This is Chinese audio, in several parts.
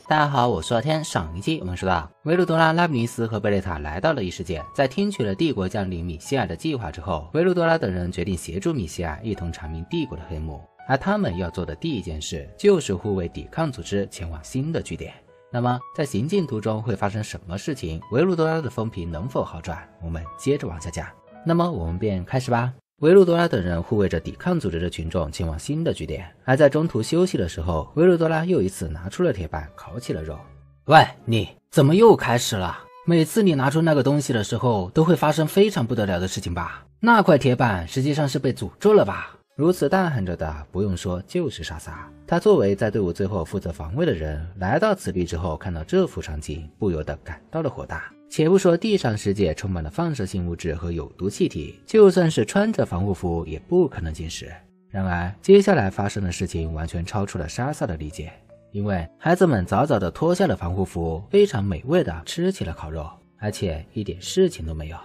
大家好，我是老天。上一集我们说到，维鲁多拉、拉米尼斯和贝雷塔来到了异世界，在听取了帝国将领米西亚的计划之后，维鲁多拉等人决定协助米西亚一同查明帝国的黑幕。而他们要做的第一件事，就是护卫抵抗组织前往新的据点。那么在行进途中会发生什么事情？维鲁多拉的风评能否好转？我们接着往下讲。那么我们便开始吧。维鲁多拉等人护卫着抵抗组织的群众前往新的据点，而在中途休息的时候，维鲁多拉又一次拿出了铁板烤起了肉。喂，你怎么又开始了？每次你拿出那个东西的时候，都会发生非常不得了的事情吧？那块铁板实际上是被诅咒了吧？如此大喊着的，不用说就是莎莎。他作为在队伍最后负责防卫的人，来到此地之后，看到这幅场景，不由得感到了火大。且不说地上世界充满了放射性物质和有毒气体，就算是穿着防护服也不可能进食。然而接下来发生的事情完全超出了莎莎的理解，因为孩子们早早地脱下了防护服，非常美味地吃起了烤肉，而且一点事情都没有。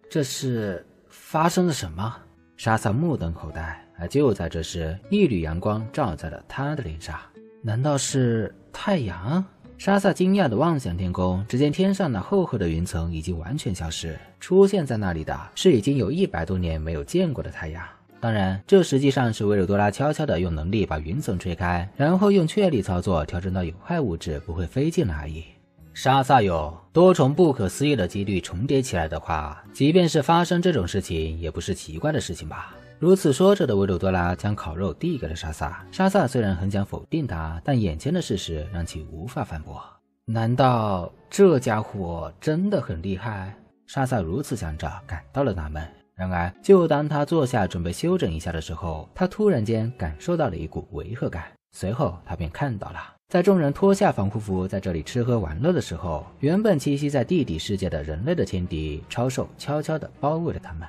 这是发生了什么？莎莎目瞪口呆，而就在这时，一缕阳光照在了她的脸上。难道是太阳？莎莎惊讶地望向天空，只见天上那厚厚的云层已经完全消失，出现在那里的是已经有100多年没有见过的太阳。当然，这实际上是维鲁多拉悄悄地用能力把云层吹开，然后用确力操作调整到有害物质不会飞进来而已。莎莎有多重不可思议的几率重叠起来的话，即便是发生这种事情也不是奇怪的事情吧。如此说着的维鲁多拉将烤肉递给了莎莎，莎莎虽然很想否定他，但眼前的事实让其无法反驳。难道这家伙真的很厉害？莎莎如此想着，感到了纳闷。然而就当他坐下准备休整一下的时候，他突然间感受到了一股违和感，随后他便看到了，在众人脱下防护服在这里吃喝玩乐的时候，原本栖息在地底世界的人类的天敌超兽悄悄地包围了他们。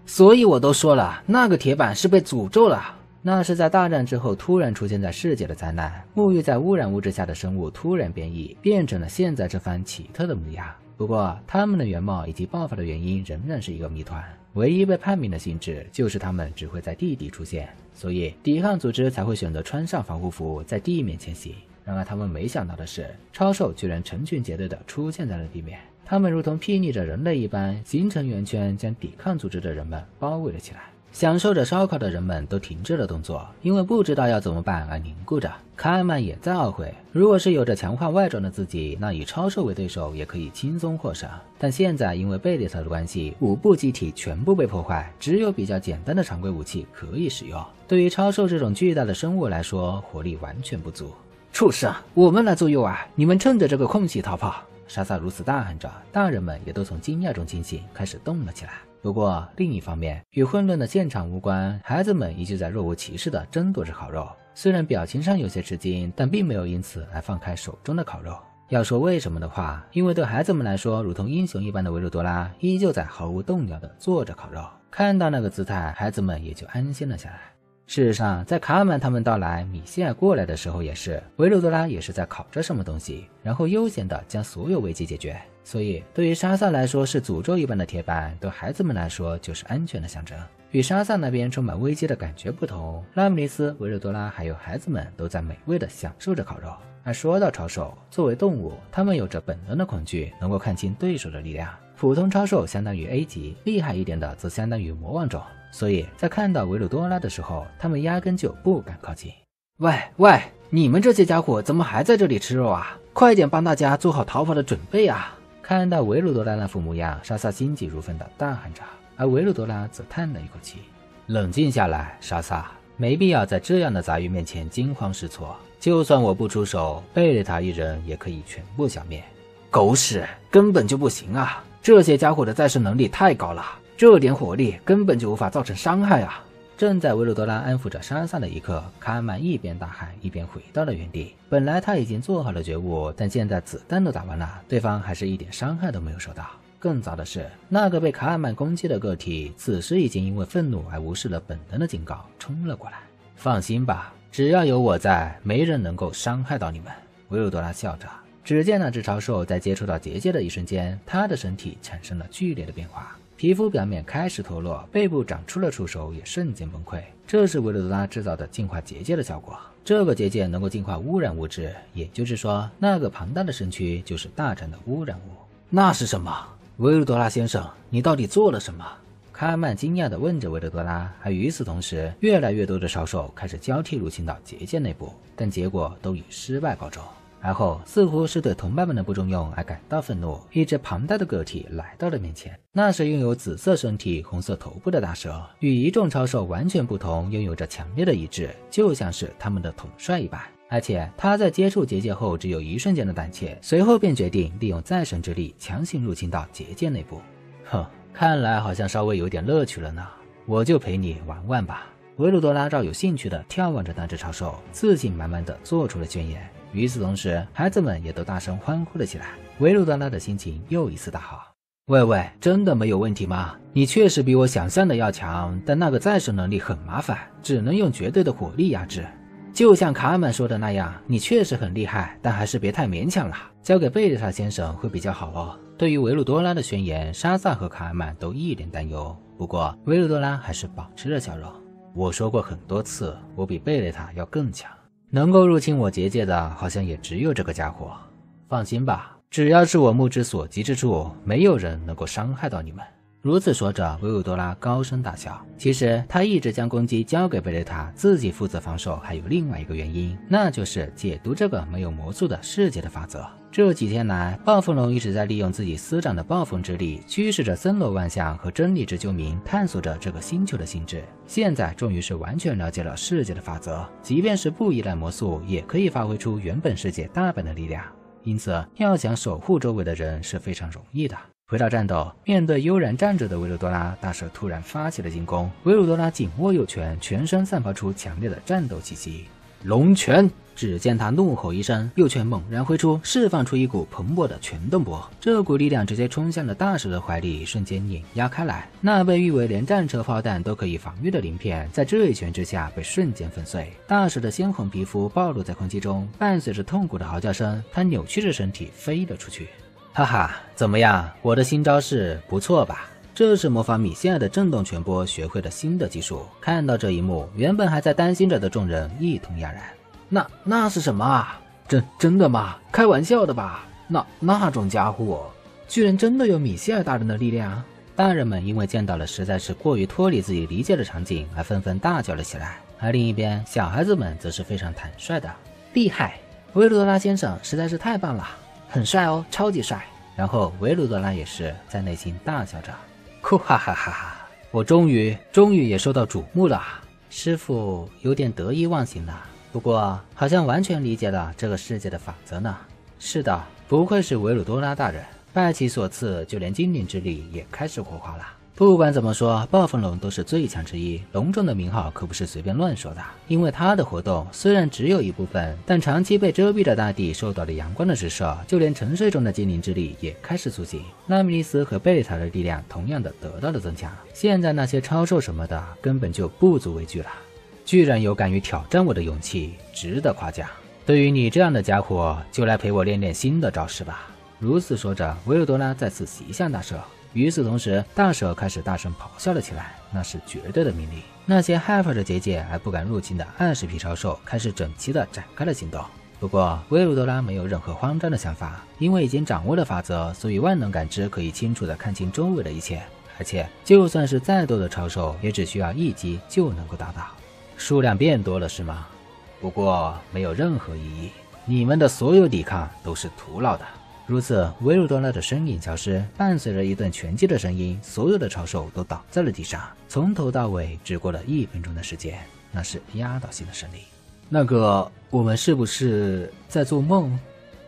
所以我都说了，那个铁板是被诅咒了。那是在大战之后突然出现在世界的灾难，沐浴在污染物质下的生物突然变异，变成了现在这番奇特的模样。不过他们的原貌以及爆发的原因仍然是一个谜团，唯一被判明的性质就是他们只会在地底出现，所以抵抗组织才会选择穿上防护服在地面前行。然而他们没想到的是，超兽居然成群结队地出现在了地面，他们如同睥睨着人类一般，形成圆圈将抵抗组织的人们包围了起来。享受着烧烤的人们都停止了动作，因为不知道要怎么办而凝固着。卡尔曼也在懊悔，如果是有着强化外装的自己，那以超兽为对手也可以轻松获胜。但现在因为贝列特的关系，5部机体全部被破坏，只有比较简单的常规武器可以使用。对于超兽这种巨大的生物来说，火力完全不足。畜生，我们来左右啊！你们趁着这个空隙逃跑！莎莎如此大喊着，大人们也都从惊讶中清醒，开始动了起来。不过另一方面，与混乱的现场无关，孩子们依旧在若无其事地争夺着烤肉，虽然表情上有些吃惊，但并没有因此而放开手中的烤肉。要说为什么的话，因为对孩子们来说，如同英雄一般的维鲁多拉依旧在毫无动摇地做着烤肉，看到那个姿态，孩子们也就安心了下来。事实上，在卡尔曼他们到来，米歇尔过来的时候也是，维鲁多拉也是在烤着什么东西，然后悠闲地将所有危机解决。所以对于莎萨来说是诅咒一般的铁板，对孩子们来说就是安全的象征。与莎萨那边充满危机的感觉不同，拉姆尼斯、维鲁多拉还有孩子们都在美味地享受着烤肉。而说到超兽，作为动物，它们有着本能的恐惧，能够看清对手的力量。普通超兽相当于 A 级，厉害一点的则相当于魔王种，所以在看到维鲁多拉的时候，他们压根就不敢靠近。喂，你们这些家伙怎么还在这里吃肉啊？快点帮大家做好逃跑的准备啊！看到维鲁多拉那副模样，莎萨心急如焚地大喊着，而维鲁多拉则叹了一口气。冷静下来，莎萨，没必要在这样的杂鱼面前惊慌失措，就算我不出手，贝雷塔一人也可以全部消灭。狗屎，根本就不行啊！这些家伙的再生能力太高了，这点火力根本就无法造成伤害啊！正在维鲁多拉安抚着莎萨的一刻，卡尔曼一边大喊一边回到了原地。本来他已经做好了觉悟，但现在子弹都打完了，对方还是一点伤害都没有受到。更糟的是，那个被卡尔曼攻击的个体此时已经因为愤怒而无视了本能的警告，冲了过来。放心吧，只要有我在，没人能够伤害到你们。维鲁多拉笑着。只见那只超兽在接触到结界的一瞬间，它的身体产生了剧烈的变化，皮肤表面开始脱落，背部长出了触手也瞬间崩溃。这是维鲁多拉制造的净化结界的效果。这个结界能够净化污染物质，也就是说，那个庞大的身躯就是大战的污染物。那是什么？维鲁多拉先生，你到底做了什么？卡尔曼惊讶地问着维鲁多拉，而与此同时，越来越多的烧手开始交替入侵到结界内部，但结果都以失败告终。而后似乎是对同伴们的不中用而感到愤怒，一只庞大的个体来到了面前。那是拥有紫色身体、红色头部的大蛇，与一众超兽完全不同，拥有着强烈的意志，就像是他们的统帅一般。而且他在接触结界后只有一瞬间的胆怯，随后便决定利用再生之力强行入侵到结界内部。哼，看来好像稍微有点乐趣了呢，我就陪你玩玩吧。维鲁多拉饶有兴趣地眺望着那只超兽，自信满满地做出了宣言。与此同时，孩子们也都大声欢呼了起来。维鲁多拉的心情又一次大好。喂喂，真的没有问题吗？你确实比我想象的要强，但那个再生能力很麻烦，只能用绝对的火力压制。就像卡尔曼说的那样，你确实很厉害，但还是别太勉强了，交给贝利塔先生会比较好哦。对于维鲁多拉的宣言，沙萨和卡尔曼都一脸担忧，不过维鲁多拉还是保持着笑容。我说过很多次，我比贝雷塔要更强，能够入侵我结界的好像也只有这个家伙。放心吧，只要是我目之所及之处，没有人能够伤害到你们。如此说着，维鲁多拉高声大笑。其实他一直将攻击交给贝雷塔，自己负责防守，还有另外一个原因，那就是解读这个没有魔术的世界的法则。这几天来，暴风龙一直在利用自己司长的暴风之力，驱使着森罗万象和真理之救民，探索着这个星球的性质。现在终于是完全了解了世界的法则，即便是不依赖魔术，也可以发挥出原本世界大半的力量。因此，要想守护周围的人是非常容易的。回到战斗，面对悠然站着的维鲁多拉，大蛇突然发起了进攻。维鲁多拉紧握右拳，全身散发出强烈的战斗气息。龙拳！只见他怒吼一声，右拳猛然挥出，释放出一股蓬勃的拳动波。这股力量直接冲向了大蛇的怀里，瞬间碾压开来。那被誉为连战车炮弹都可以防御的鳞片，在这一拳之下被瞬间粉碎。大蛇的鲜红皮肤暴露在空气中，伴随着痛苦的嚎叫声，他扭曲着身体飞了出去。哈哈，怎么样？我的新招式不错吧？这是模仿米歇尔的震动拳波学会的新的技术。看到这一幕，原本还在担心着的众人一同哑然。那是什么啊？真的吗？开玩笑的吧？那种家伙居然真的有米歇尔大人的力量？大人们因为见到了实在是过于脱离自己理解的场景，而纷纷大叫了起来。而另一边，小孩子们则是非常坦率的：厉害，维鲁多拉先生实在是太棒了，很帅哦，超级帅。然后维鲁多拉也是在内心大笑着，哭哈哈哈哈！我终于也受到瞩目了。师父有点得意忘形了，不过好像完全理解了这个世界的法则呢。是的，不愧是维鲁多拉大人，拜其所赐，就连精灵之力也开始活化了。不管怎么说，暴风龙都是最强之一，龙种的名号可不是随便乱说的。因为它的活动虽然只有一部分，但长期被遮蔽的大地受到了阳光的直射，就连沉睡中的精灵之力也开始苏醒。拉米利斯和贝利塔的力量同样的得到了增强，现在那些超兽什么的根本就不足为惧了。居然有敢于挑战我的勇气，值得夸奖。对于你这样的家伙，就来陪我练练新的招式吧。如此说着，维鲁多拉再次袭向大蛇。与此同时，大蛇开始大声咆哮了起来，那是绝对的命令。那些害怕着结界而不敢入侵的20匹超兽开始整齐地展开了行动。不过维鲁多拉没有任何慌张的想法，因为已经掌握了法则，所以万能感知可以清楚地看清周围的一切，而且就算是再多的超兽，也只需要一击就能够打倒。数量变多了是吗？不过没有任何意义，你们的所有抵抗都是徒劳的。如此，维鲁多拉的身影消失，伴随着一顿拳击的声音，所有的超兽都倒在了地上。从头到尾只过了1分钟的时间，那是压倒性的胜利。那个，我们是不是在做梦？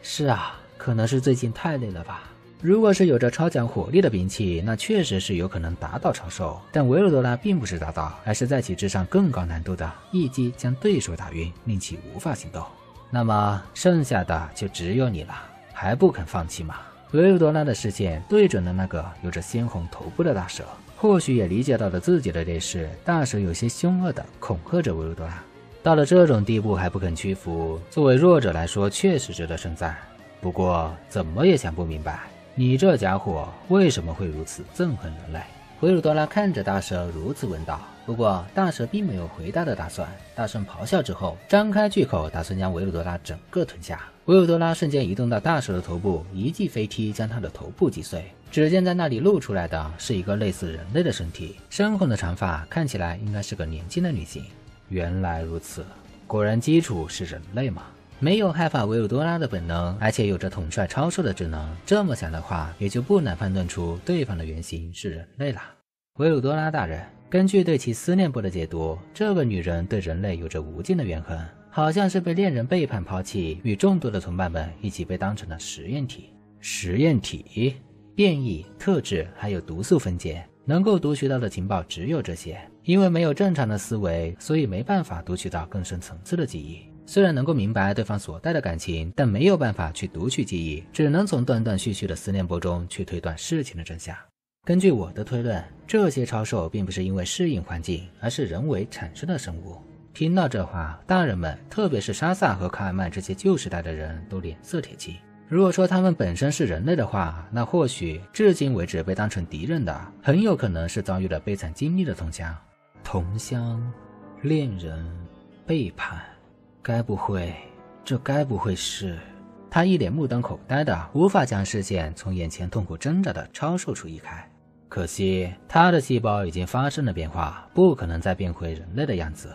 是啊，可能是最近太累了吧。如果是有着超强火力的兵器，那确实是有可能打倒超兽，但维鲁多拉并不是打倒，而是在其之上更高难度的一击将对手打晕，令其无法行动。那么剩下的就只有你了，还不肯放弃吗？维鲁多拉的视线对准了那个有着鲜红头部的大蛇，或许也理解到了自己的劣势，大蛇有些凶恶地恐吓着维鲁多拉。到了这种地步还不肯屈服，作为弱者来说确实值得称赞。不过怎么也想不明白，你这家伙为什么会如此憎恨人类？维鲁多拉看着大蛇如此问道，不过大蛇并没有回答的打算，大声咆哮之后，张开巨口，打算将维鲁多拉整个吞下。维鲁多拉瞬间移动到大蛇的头部，一记飞踢将他的头部击碎。只见在那里露出来的是一个类似人类的身体，深红的长发，看起来应该是个年轻的女性。原来如此，果然基础是人类嘛。没有害怕维鲁多拉的本能，而且有着统帅超兽的智能，这么想的话，也就不难判断出对方的原型是人类了。维鲁多拉大人，根据对其思念簿的解读，这个女人对人类有着无尽的怨恨，好像是被恋人背叛抛弃，与众多的同伴们一起被当成了实验体。实验体？变异、特质还有毒素分解，能够读取到的情报只有这些。因为没有正常的思维，所以没办法读取到更深层次的记忆。虽然能够明白对方所带的感情，但没有办法去读取记忆，只能从断断续续的思念波中去推断事情的真相。根据我的推论，这些超兽并不是因为适应环境，而是人为产生的生物。听到这话，大人们，特别是沙萨和卡尔曼这些旧时代的人都脸色铁青。如果说他们本身是人类的话，那或许至今为止被当成敌人的，很有可能是遭遇了悲惨经历的同乡。同乡、恋人、背叛，该不会是……他一脸目瞪口呆的，无法将视线从眼前痛苦挣扎的超兽处移开。可惜他的细胞已经发生了变化，不可能再变回人类的样子。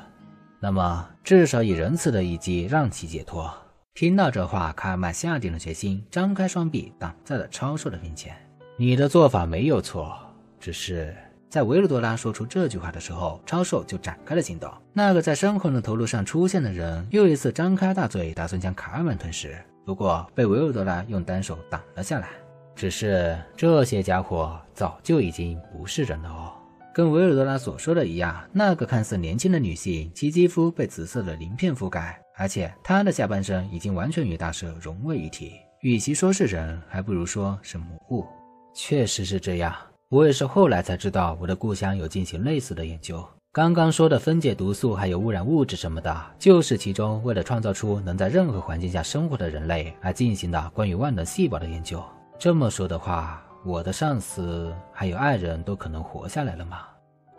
那么至少以仁慈的一击让其解脱。听到这话，卡尔曼下定了决心，张开双臂挡在了超兽的面前。你的做法没有错，只是……在维鲁多拉说出这句话的时候，超兽就展开了行动。那个在深红的头颅上出现的人又一次张开大嘴，打算将卡尔曼吞噬，不过被维鲁多拉用单手挡了下来。只是这些家伙早就已经不是人了哦。跟维鲁多拉所说的一样，那个看似年轻的女性，其肌肤被紫色的鳞片覆盖，而且她的下半身已经完全与大蛇融为一体。与其说是人，还不如说是魔物。确实是这样。我也是后来才知道，我的故乡有进行类似的研究。刚刚说的分解毒素还有污染物质什么的，就是其中为了创造出能在任何环境下生活的人类而进行的关于万能细胞的研究。这么说的话，我的上司还有爱人都可能活下来了吗？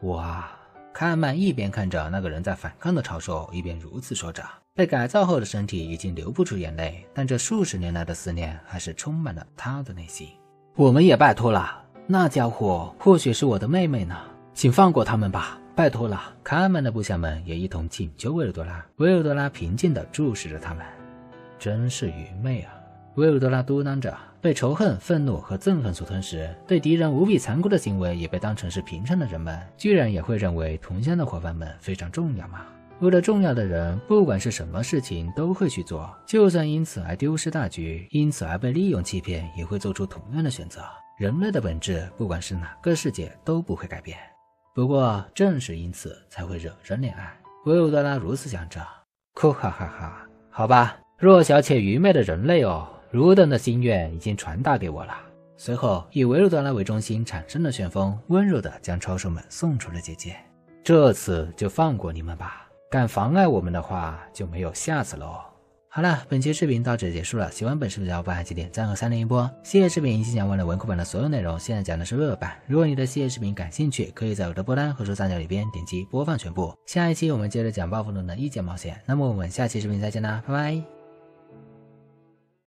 哇！卡尔曼一边看着那个人在反抗的超兽，一边如此说着。被改造后的身体已经流不出眼泪，但这数十年来的思念还是充满了他的内心。我们也拜托了。那家伙或许是我的妹妹呢，请放过他们吧，拜托了。卡尔曼的部下们也一同请求维鲁多拉。维鲁多拉平静地注视着他们。真是愚昧啊，维鲁多拉嘟囔着。被仇恨、愤怒和憎恨所吞噬，对敌人无比残酷的行为也被当成是平常的人们，居然也会认为同乡的伙伴们非常重要吗？为了重要的人，不管是什么事情都会去做，就算因此而丢失大局，因此而被利用欺骗，也会做出同样的选择。人类的本质，不管是哪个世界都不会改变。不过正是因此才会惹人怜爱。维鲁多拉如此想着，哭哈哈哈。好吧，弱小且愚昧的人类哦，汝等的心愿已经传达给我了。随后以维鲁多拉为中心产生的旋风，温柔地将超兽们送出了结界。这次就放过你们吧，敢妨碍我们的话，就没有下次了哦。好了，本期视频到这结束了。喜欢本视频的小伙伴记得点赞和3连一波。系列视频已经讲完了文库版的所有内容，现在讲的是热版。如果你对系列视频感兴趣，可以在我的播单和右上角里边点击播放全部。下一期我们接着讲暴风龙的一剪冒险。那么我们下期视频再见啦，拜拜。